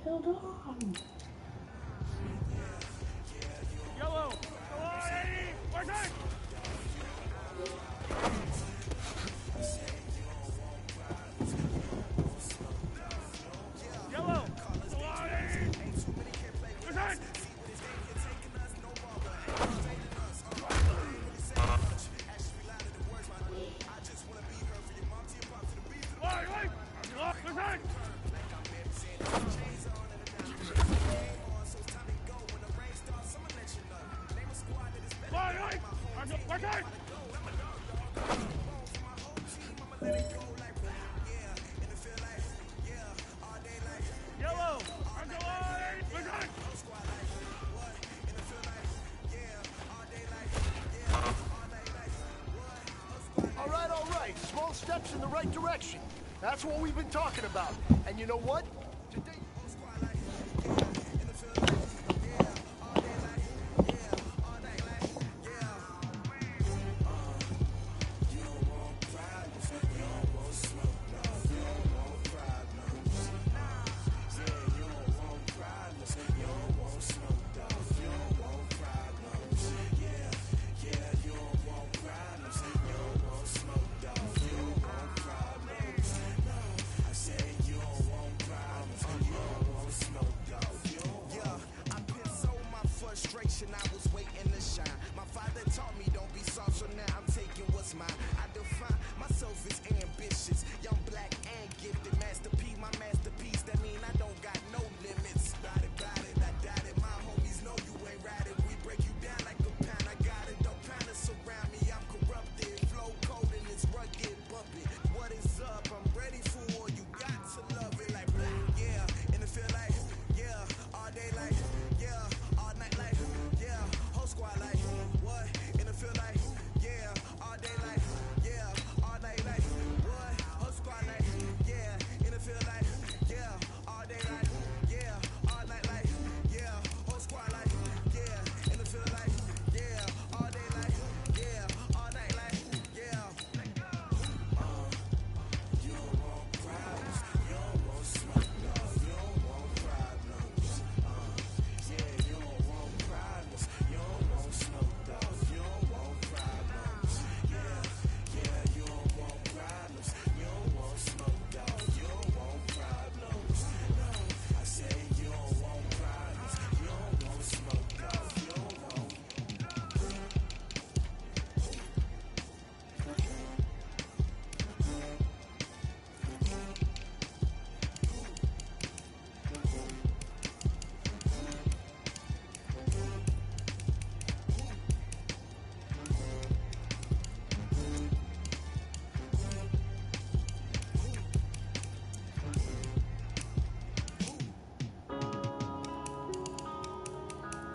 held on. Yellow! Come on, Eddie! Right side! Yellow! Come on, Eddie! Right side! Right! Right side! Right side! Yellow! Right side! All right. Small steps in the right direction. That's what we've been talking about. And you know what? Today... I was waiting to shine. My father taught me don't be soft, so now I'm taking what's mine. I define myself as ambitious, young, black, and gifted. Master P, my masterpiece. That mean I don't got no limits. Got it, I doubt it. My homies know you ain't right it. We break you down like a pound. I got it, don't pound to surround me. I'm corrupted, flow cold and it's rugged, bumpy. What is up? I'm ready for war. You got to love it like blah, yeah. In the field like yeah, all day like yeah, all night like. Squad like what? In the field like yeah, all day like yeah, all night like what? Whole squad like yeah, in the field like yeah, all day like yeah, all night like yeah, whole squad like yeah, in the field like yeah, all day like yeah, all night like yeah. You don't want problems, you don't want smoke, no, you don't want problems. Yeah, you don't want problems, you don't want smoke, dog. You don't want problems. Yeah, you don't want problems. You don't want smoke, dog. You don't want problems. No, I say you don't want problems. You don't want smoke, dog. You don't want.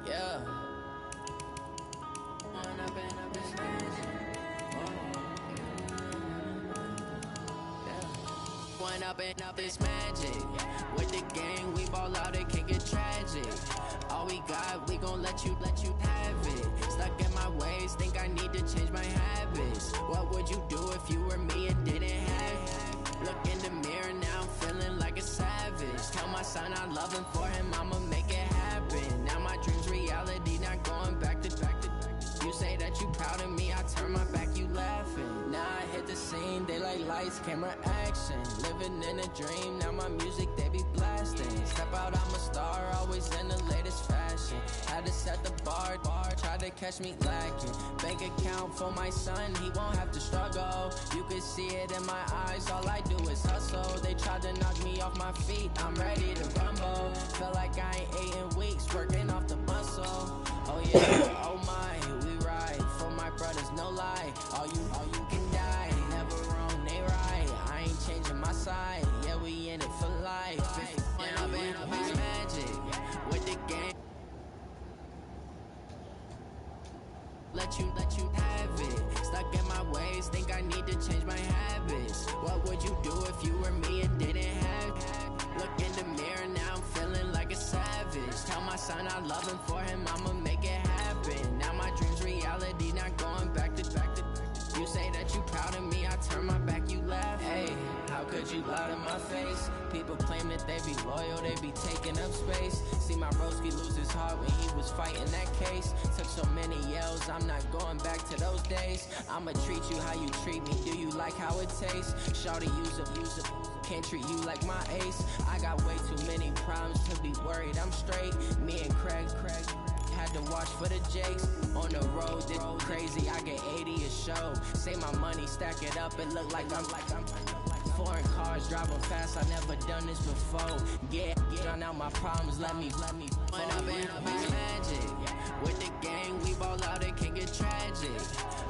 Yeah. One up and up is magic. With the gang, we ball out, it can get tragic. All we got, we gon' let you have it. Stuck in my ways, think I need to change my habits. What would you do if you were me and didn't have it? Look in the mirror, now I'm feeling like a savage. Tell my son I love him, for him I'ma make it happen. Now my dream's reality, not going back to. You say that you proud of me, I turn my back, you laughing. Now I hit the scene, they like lights, camera, action. Living in a dream, now my music, they be blasting. Step out, I'm a star, always in the latest fashion. Had to set the bar, try to catch me lacking. Bank account for my son, he won't have to struggle. You can see it in my eyes, all I do is hustle. They tried to knock me off my feet, I'm ready to rumble. Feel like I ain't ate in weeks, working off the muscle. Oh yeah, oh my, we ride for my brothers, no lie. All you can die, never wrong, they right. I ain't changing my side, yeah, we in it for life. Down, it's magic with the game. Let you have it. Stuck in my ways, think I need to change my habits. What would you do if you were me and didn't have it? Look in the mirror, now I'm feeling like a savage. Tell my son I love him, for him I'ma make it happen. Now my dream's reality, not going back to. You say that you proud of me, I turn my back, you laugh. Hey, how could you loud in my face. People claim that they be loyal, they be taking up space. See my broski lose his heart when he was fighting that case. Took so many yells, I'm not going back to those days. I'ma treat you how you treat me, do you like how it tastes? Shawty use up, can't treat you like my ace. I got way too many problems to be worried, I'm straight. Me and Craig had to watch for the Jakes. On the road, this crazy, I get 80 a show. Say my money, stack it up, it look like I'm foreign cars, driving fast, I never done this before. Get out my problems, let me When I've been magic. With the gang, we ball out, it can get tragic.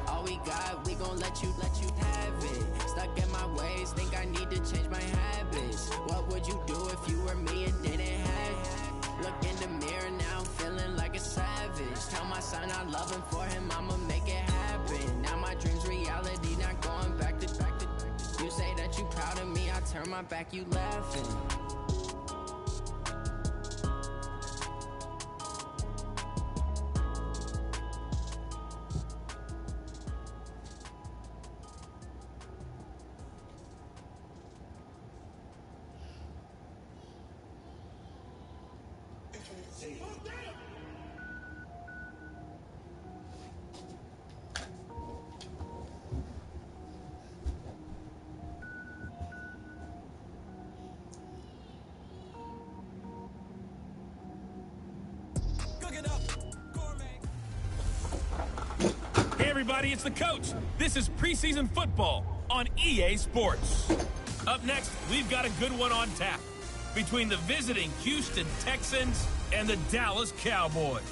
All we got, we gon' let you have it. Stuck in my ways, think I need to change my habits. What would you do if you were me and didn't have it? Look in the mirror now, I'm feeling like a savage. Tell my son I love him, for him I'ma make it happen. Now my dream's reality, not going back to. You say that you proud of me, I turn my back, you laughing. Hey everybody, it's the coach. This is preseason football on EA Sports. Up next, we've got a good one on tap between the visiting Houston Texans and the Dallas Cowboys.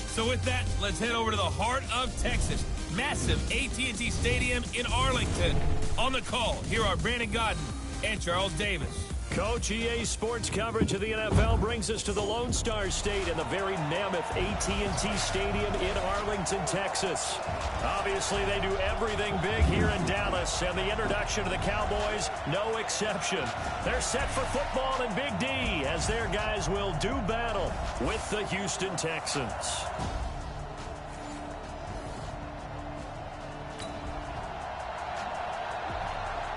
So with that, let's head over to the heart of Texas. Massive AT&T Stadium in Arlington. On the call, here are Brandon Godden and Charles Davis. Coach, EA Sports coverage of the NFL brings us to the Lone Star State in the very mammoth AT&T Stadium in Arlington, Texas. Obviously, they do everything big here in Dallas, and the introduction to the Cowboys, no exception. They're set for football in Big D, as their guys will do battle with the Houston Texans.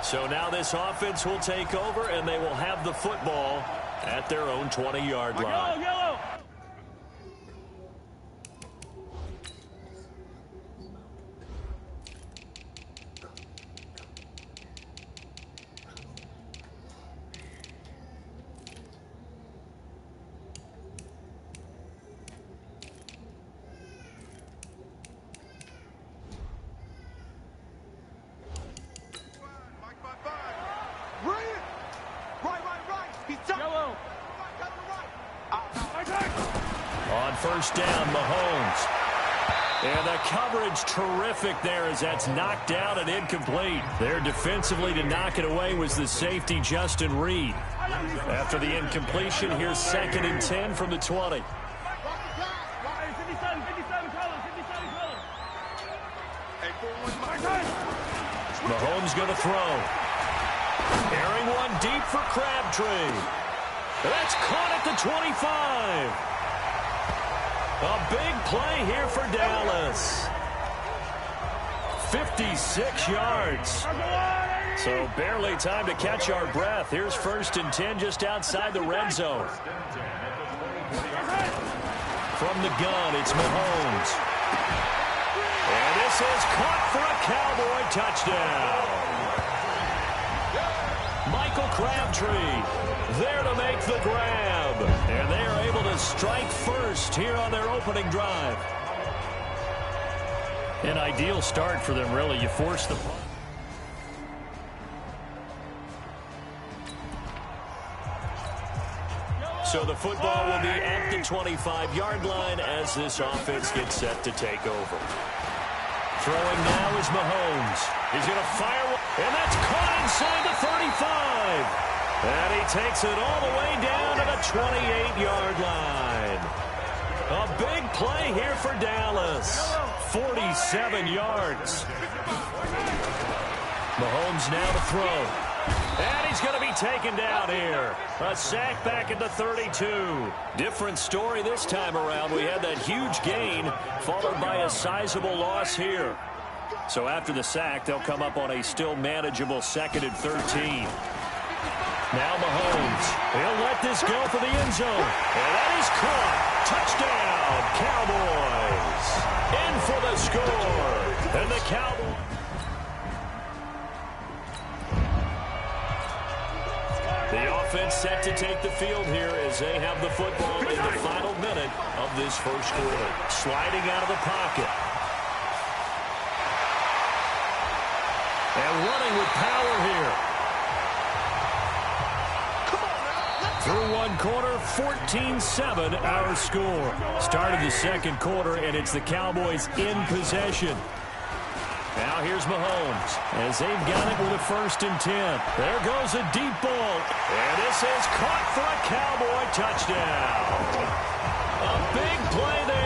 So now this offense will take over, and they will have the football at their own 20-yard line. Yellow! On first down, Mahomes. And the coverage terrific there as that's knocked down and incomplete. There defensively to knock it away was the safety, Justin Reed. After the incompletion, here's 2nd and 10 from the 20. Mahomes going to throw. Airing one deep for Crabtree. That's caught at the 25. A big play here for Dallas. 56 yards. So barely time to catch our breath. Here's 1st and 10 just outside the red zone. From the gun, it's Mahomes. And this is caught for a Cowboy touchdown. Michael Crabtree there to make the grab. And they are able to strike first here on their opening drive. An ideal start for them, really. You force the punt. So the football will be at the 25-yard line as this offense gets set to take over. Throwing now is Mahomes. He's going to fire, and that's caught inside the 35. And he takes it all the way down to the 28-yard line. A big play here for Dallas. 47 yards. Mahomes now to throw. And he's going to be taken down here. A sack back at the 32. Different story this time around. We had that huge gain followed by a sizable loss here. So after the sack, they'll come up on a still manageable 2nd and 13. Now Mahomes. He'll let this go for the end zone. And that is caught. Touchdown, Cowboys. In for the score. And the Cowboys. The offense set to take the field here as they have the football in the final minute of this first quarter. Sliding out of the pocket. And running with power here. Through one quarter, 14-7 our score. Started the second quarter, and it's the Cowboys in possession. Now here's Mahomes as they've got it with a 1st and 10. There goes a deep ball. And this is caught for a Cowboy touchdown. A big play there.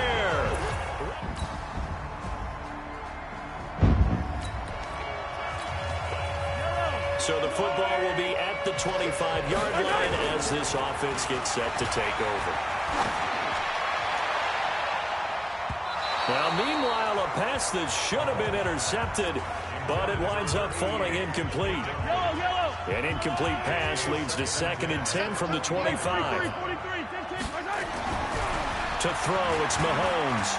So the football will be at the 25-yard line as this offense gets set to take over. Now, meanwhile, a pass that should have been intercepted, but it winds up falling incomplete. An incomplete pass leads to 2nd and 10 from the 25. To throw, it's Mahomes.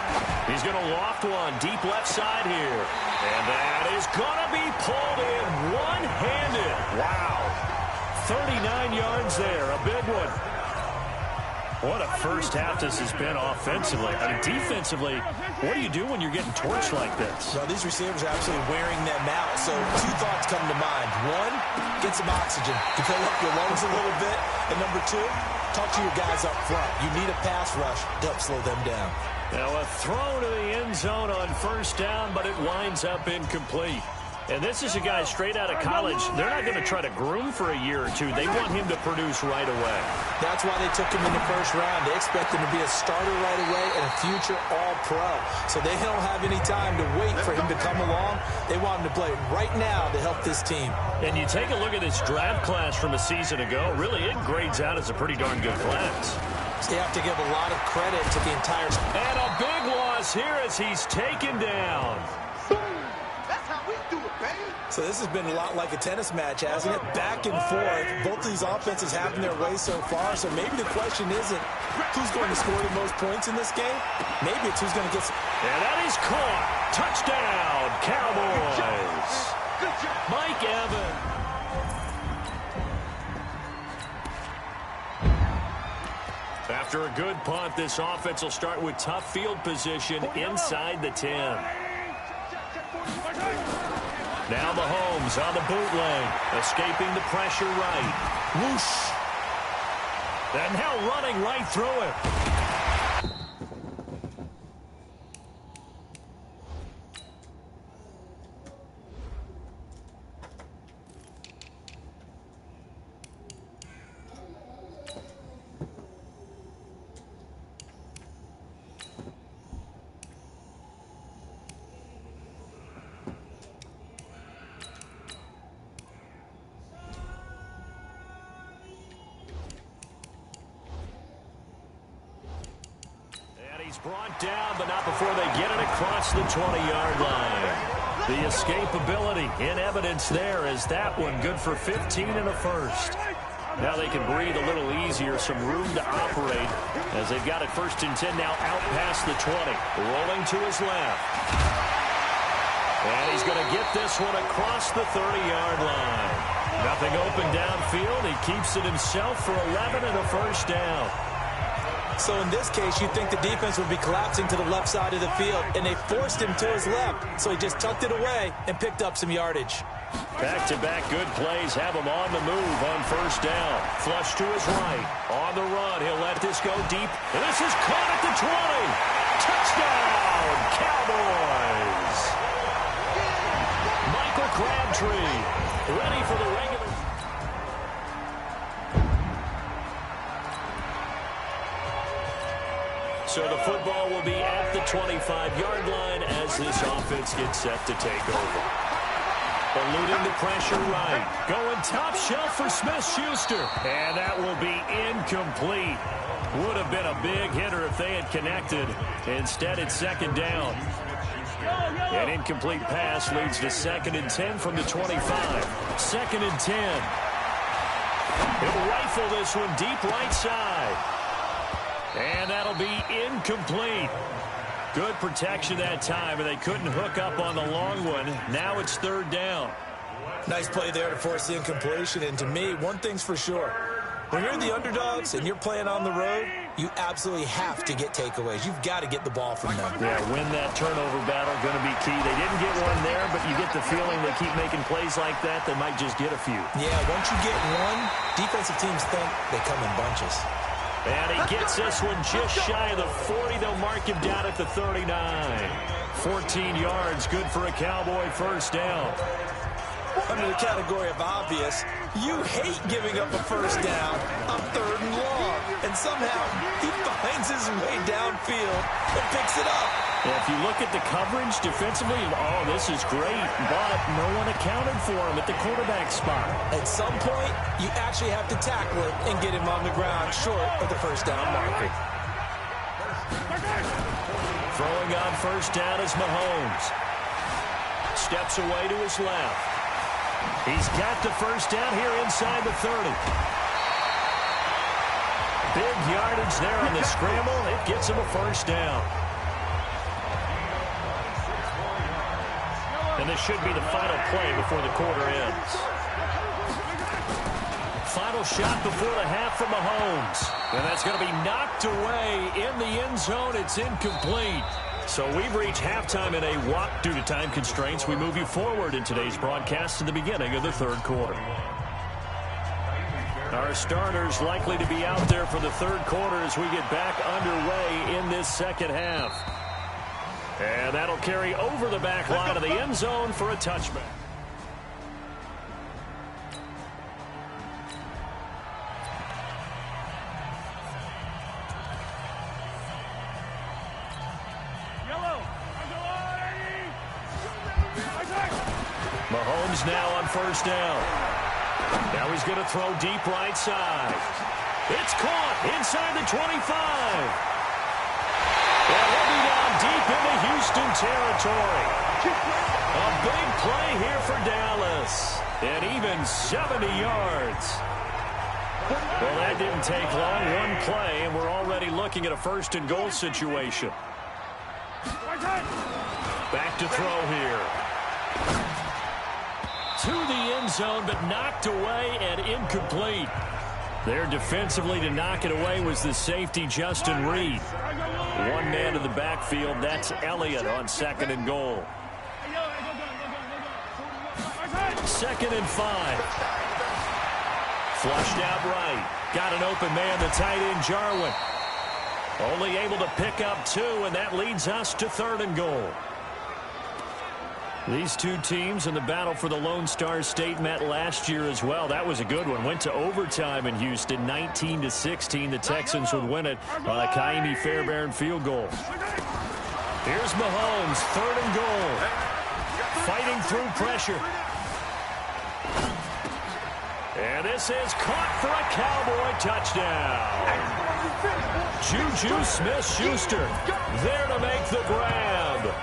He's going to loft one deep left side here. And that is going to be pulled in one-handed. Wow. 39 yards there, a big one. What a first half this has been offensively. I mean, defensively, what do you do when you're getting torched like this? Well, these receivers are absolutely wearing them out. So 2 thoughts come to mind. 1, get some oxygen to fill up your lungs a little bit. And number 2, talk to your guys up front. You need a pass rush to help slow them down. Now a throw to the end zone on 1st down, but it winds up incomplete. And this is a guy straight out of college. They're not going to try to groom for a year or 2. They want him to produce right away. That's why they took him in the 1st round. They expect him to be a starter right away and a future all-pro. So they don't have any time to wait for him to come along. They want him to play right now to help this team. And you take a look at this draft class from a season ago. Really, it grades out as a pretty darn good class. They have to give a lot of credit to the entire... And a big loss here as he's taken down. So this has been a lot like a tennis match, hasn't it? Back and forth. Both of these offenses having their way so far. So maybe the question isn't who's going to score the most points in this game. Maybe it's who's going to get... And that is caught. Touchdown, Cowboys. Mike Evans. After a good punt, this offense will start with tough field position inside the 10. Now Mahomes on the bootleg, escaping the pressure right. Whoosh. And now running right through it. He's brought down, but not before they get it across the 20-yard line. The escapability in evidence there as that one good for 15 and a 1st. Now they can breathe a little easier, some room to operate as they've got it 1st and 10 now out past the 20. Rolling to his left. And he's going to get this one across the 30-yard line. Nothing open downfield. He keeps it himself for 11 and a 1st down. So in this case, you'd think the defense would be collapsing to the left side of the field, and they forced him to his left. So he just tucked it away and picked up some yardage. Back-to-back good plays have him on the move on 1st down. Flush to his right. On the run, he'll let this go deep. And this is caught at the 20. Touchdown, Cowboys. Michael Crabtree ready for the regular. So the football will be at the 25-yard line as this offense gets set to take over. Eluding the pressure right. Going top shelf for Smith-Schuster. And that will be incomplete. Would have been a big hitter if they had connected. Instead, it's 2nd down. An incomplete pass leads to 2nd and 10 from the 25. 2nd and 10. He'll rifle this one deep right side. And that'll be incomplete. Good protection that time, and they couldn't hook up on the long one. Now it's 3rd down. Nice play there to force the incompletion. And to me, one thing's for sure. When you're the underdogs and you're playing on the road, you absolutely have to get takeaways. You've got to get the ball from them. Yeah, win that turnover battle, going to be key. They didn't get one there, but you get the feeling they keep making plays like that, they might just get a few. Yeah, once you get one, defensive teams think they come in bunches. And he gets this one just shy of the 40. They'll mark him down at the 39. 14 yards, good for a Cowboy first down. Under the category of obvious, you hate giving up a first down on 3rd and long. And somehow, he finds his way downfield and picks it up. And if you look at the coverage defensively, oh, this is great, but no one accounted for him at the quarterback spot. At some point, you actually have to tackle it and get him on the ground short of the first down marker. Throwing on first down is Mahomes. Steps away to his left. He's got the first down here inside the 30. Big yardage there on the scramble. It gets him a first down. And this should be the final play before the quarter ends. Final shot before the half from Mahomes. And that's going to be knocked away in the end zone. It's incomplete. So we've reached halftime in a walk due to time constraints. We move you forward in today's broadcast to the beginning of the 3rd quarter. Our starters likely to be out there for the 3rd quarter as we get back underway in this 2nd half. And that'll carry over the back line of the end zone for a touchback. Mahomes now on first down. Now he's going to throw deep right side. It's caught inside the 25. And he'll be down deep into Houston territory. A big play here for Dallas. And even 70 yards. Well, that didn't take long. One play, and we're already looking at a 1st and goal situation. Back to throw here. To the end zone, but knocked away and incomplete. There defensively to knock it away was the safety, Justin Reed. One man in the backfield, that's Elliott on 2nd and goal. 2nd and 5. Flushed out right. Got an open man, the tight end, Jarwin. Only able to pick up 2, and that leads us to 3rd and goal. These two teams in the battle for the Lone Star State met last year as well. That was a good one. Went to overtime in Houston, 19-16. The Texans would win it on a Kaimi Fairbairn field goal. Here's Mahomes, 3rd and goal. Fighting through pressure. And this is caught for a Cowboy touchdown. Juju Smith-Schuster there to make the grab.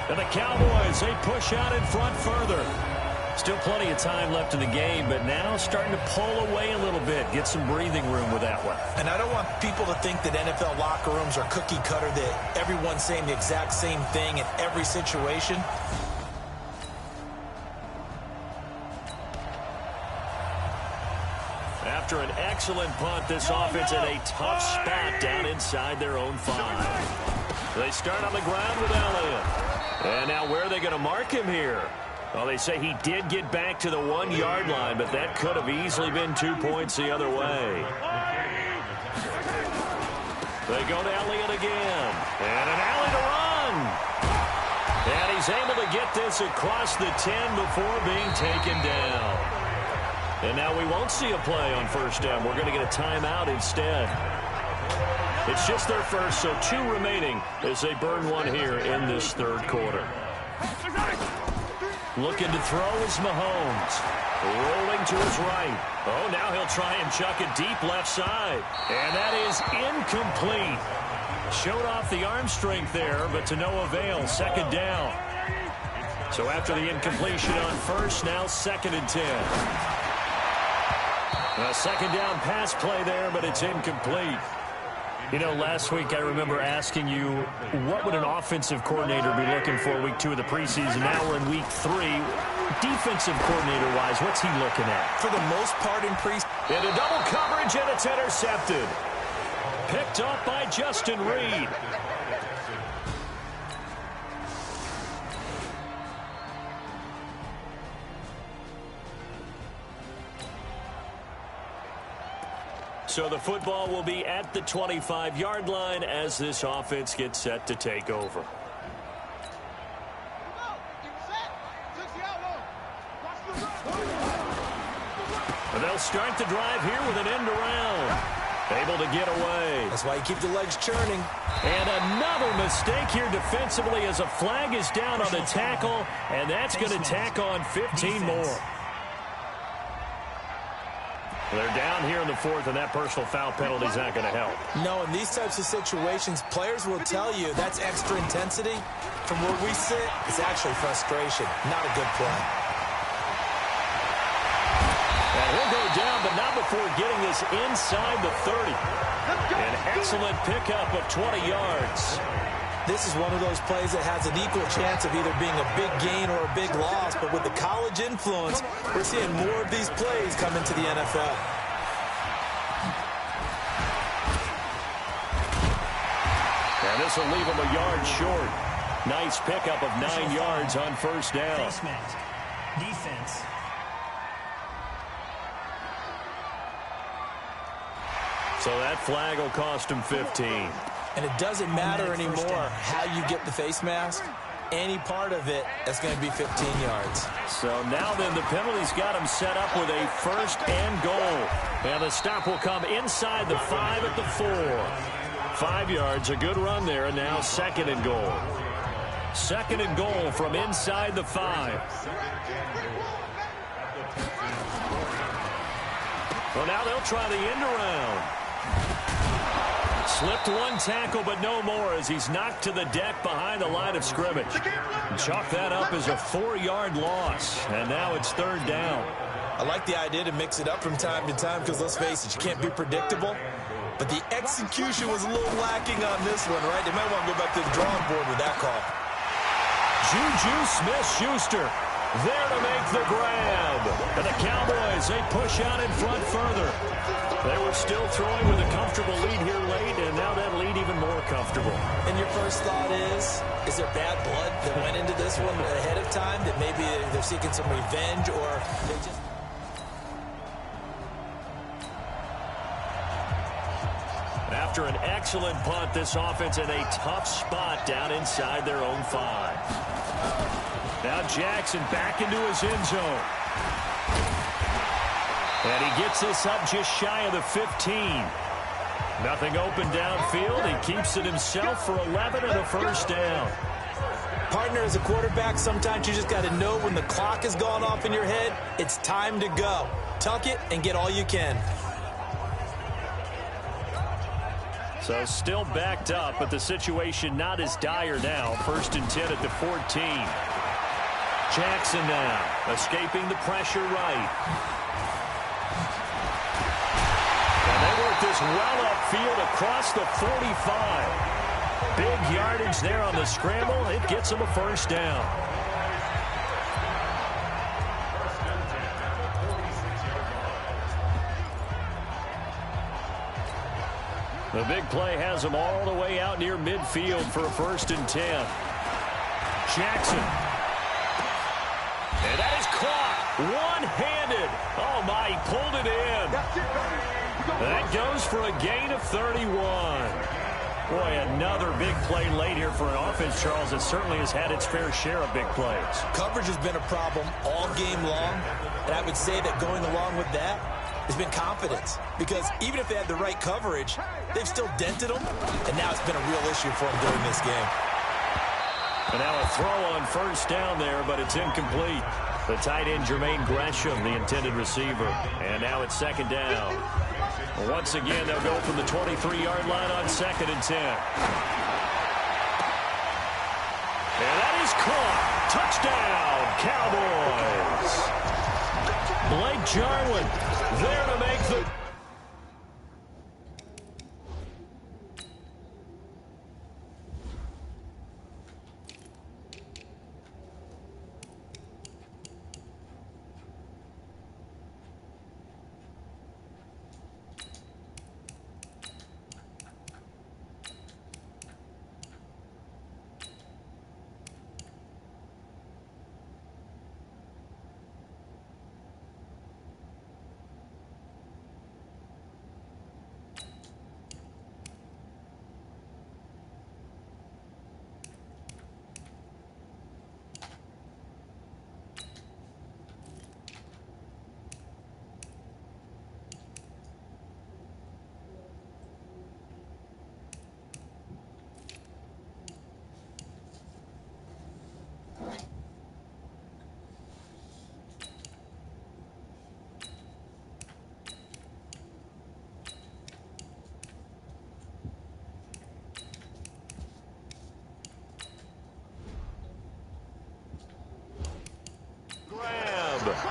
And the Cowboys, they push out in front further. Still plenty of time left in the game, but now starting to pull away a little bit. Get some breathing room with that one. And I don't want people to think that NFL locker rooms are cookie cutter, that everyone's saying the exact same thing in every situation. After an excellent punt, this offense in a tough spot down inside their own 5. They start on the ground with Elliott. And now where are they going to mark him here? Well, they say he did get back to the 1-yard line, but that could have easily been 2 points the other way. They go to Elliott again. And an alley to run. And he's able to get this across the 10 before being taken down. And now we won't see a play on first down. We're going to get a timeout instead. It's just their first, so 2 remaining as they burn one here in this 3rd quarter. Looking to throw is Mahomes. Rolling to his right. Oh, now he'll try and chuck it deep left side. And that is incomplete. Showed off the arm strength there, but to no avail. 2nd down. So after the incompletion on first, now 2nd and 10. A second down pass play there, but it's incomplete. You know, last week I remember asking you, what would an offensive coordinator be looking for week 2 of the preseason? Now we're in week 3. Defensive coordinator-wise, what's he looking at? For the most part in preseason. Into double coverage, and it's intercepted. Picked up by Justin Reed. So the football will be at the 25-yard line as this offense gets set to take over. And they'll start the drive here with an end around. Able to get away. That's why you keep the legs churning. And another mistake here defensively as a flag is down on the tackle, and that's going to tack on 15 more. They're down here in the 4th, and that personal foul penalty is not going to help. No, in these types of situations, players will tell you that's extra intensity. From where we sit, it's actually frustration. Not a good play. And he'll go down, but not before getting this inside the 30. An excellent pickup of 20 yards. This is one of those plays that has an equal chance of either being a big gain or a big loss. But with the college influence, we're seeing more of these plays come into the NFL. And this will leave him a yard short. Nice pickup of 9 yards on first down. Defense. So that flag will cost him 15. And it doesn't matter anymore how you get the face mask. Any part of it, that's going to be 15 yards. So now then the penalty's got him set up with a 1st and goal. And the stop will come inside the 5 at the 4. 5 yards, a good run there, and now 2nd and goal. 2nd and goal from inside the 5. Well, now they'll try the end around. Slipped one tackle, but no more as he's knocked to the deck behind the line of scrimmage. Chalk that up as a 4-yard loss, and now it's 3rd down. I like the idea to mix it up from time to time because, let's face it, you can't be predictable. But the execution was a little lacking on this one, right? They might want to go back to the drawing board with that call. Juju Smith-Schuster there to make the grab. And the Cowboys, they push out in front further. They were still throwing with a comfortable lead here late, and now that lead even more comfortable. And your first thought is there bad blood that went into this one ahead of time, that maybe they're seeking some revenge, or they just... After an excellent punt, this offense in a tough spot down inside their own 5. Now Jackson back into his end zone. And he gets this up just shy of the 15. Nothing open downfield. He keeps it himself for 11 and a 1st down. Partner, as a quarterback, sometimes you just got to know when the clock has gone off in your head, it's time to go. Tuck it and get all you can. So still backed up, but the situation not as dire now. 1st and 10 at the 14. Jackson now escaping the pressure right. And they work this well upfield across the 45. Big yardage there on the scramble. It gets them a 1st down. The big play has them all the way out near midfield for a 1st and 10. Jackson. And that is caught one-handed. Oh, my, he pulled it in. That goes for a gain of 31. Boy, another big play late here for an offense, Charles, that certainly has had its fair share of big plays. Coverage has been a problem all game long, and I would say that going along with that has been confidence, because even if they had the right coverage, they've still dented them, and now it's been a real issue for them during this game. And now a throw on 1st down there, but it's incomplete. The tight end, Jermaine Gresham, the intended receiver. And now it's 2nd down. Once again, they'll go from the 23-yard line on 2nd and 10. And that is caught. Touchdown, Cowboys. Blake Jarwin there to make the...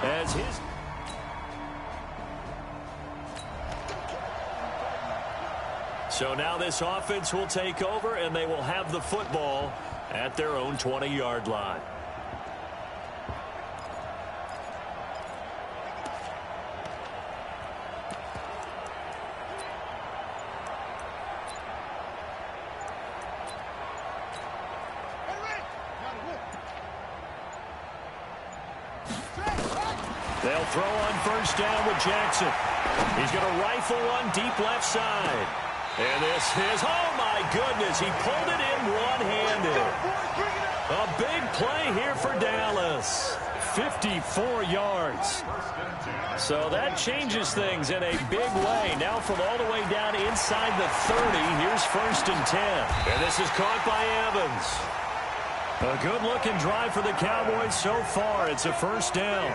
As his... So now this offense will take over, and they will have the football at their own 20-yard line. They'll throw on first down with Jackson. He's going to rifle one deep left side. And this is, oh my goodness, he pulled it in one-handed. A big play here for Dallas. 54 yards. So that changes things in a big way. Now from all the way down inside the 30, here's first and 10. And this is caught by Evans. A good-looking drive for the Cowboys so far. It's a first down.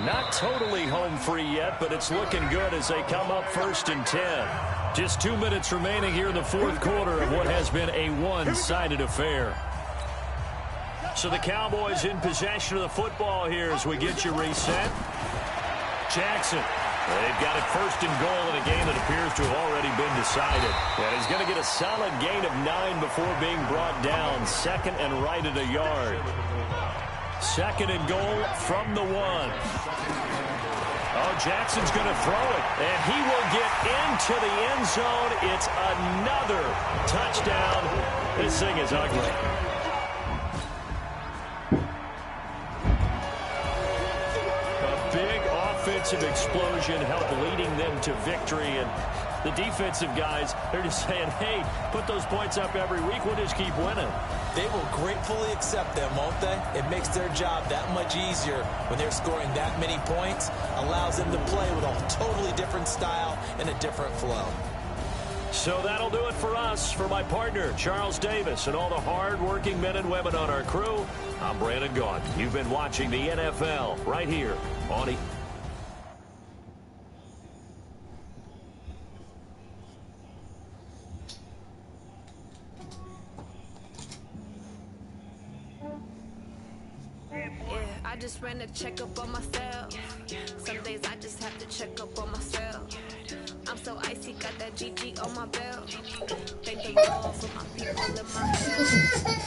Not totally home free yet, but it's looking good as they come up first and 10. Just 2 minutes remaining here in the fourth quarter of what has been a one-sided affair. So the Cowboys in possession of the football here as we get you reset. Jackson. They've got it first and goal in a game that appears to have already been decided. And he's going to get a solid gain of 9 before being brought down. Second and right at a yard. Second and goal from the 1. Oh, Jackson's going to throw it, and he will get into the end zone. It's another touchdown. This thing is ugly. A big offensive explosion helped leading them to victory, and the defensive guys, they're just saying, hey, put those points up every week. We'll just keep winning. They will gratefully accept them, won't they? It makes their job that much easier when they're scoring that many points. Allows them to play with a totally different style and a different flow. So that'll do it for us. For my partner, Charles Davis, and all the hard-working men and women on our crew, I'm Brandon Gaudin. You've been watching the NFL right here on E! I just ran a checkup on myself. Some days I just have to check up on myself. I'm so icy, got that GG on my belt. Thank the Lord for my people in my